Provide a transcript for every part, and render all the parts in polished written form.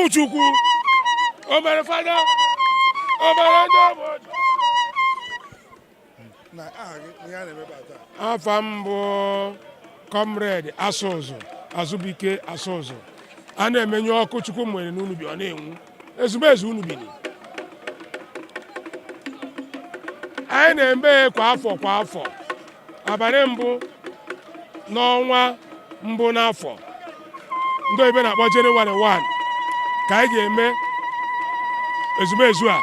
Chukwu Omere Fada Omere Ndobo na ya na-emebata afa mbụ Comrade Asụzụ Azụbike Asụzụ a na-emenye ọkụ Chukwu nwere n'unubi ọ na-enwu ezumezu unubini anyị na-eme kwa afọ abalị mbụ n'ọnwa mbụ n'afọ ndị oyibo na-akpọ Jenụwarị 1 ka anyị ga-eme ezumezu a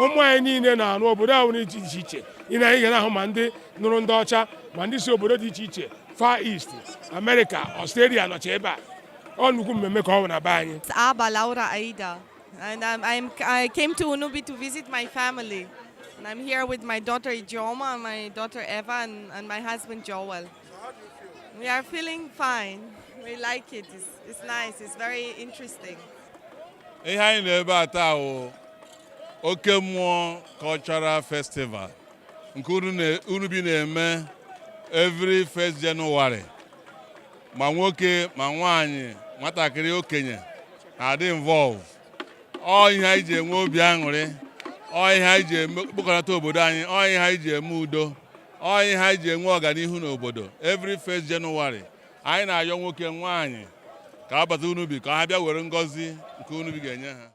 ụmụ anyị niile na-arụ obodo ahụ dị iche iche ị na anyị ga na-ahụ ma ndị nụrụ ndị ọcha ma ndị si obodo dị iche iche Far East America Australia nọcha ebe a ọ nnukwu mmemme ka ọ bụ na be anyị. Aba Laura Aida, and I came to Unubi to visit my family, and I'm here with my daughter Ijoma, my daughter Eva, and my husband Joel. So how do you feel? We are feeling fine. We like it. It's nice. It's very interesting. Ihe anyị na-ebe a taa wụ Oke Mmụọ Cultural Festival nke Unubi na-eme every 1st January. Ma nwoke ma nwaanyị nwatakịrị okenye na-adị involve. Ọ ihe anyị ji enwe obi aṅụrị, ọ ihe anyị ji ekpokọnata obodo anyị, ọ ihe anyị ji eme udo, ọ ihe anyị ji enwe ọganihu n'obodo. Every 1st January anyị na-ayọ nwoke nwaanyị ka abata Unubi ka ha bịa were ngọzi nke Unubi ga-enye ha.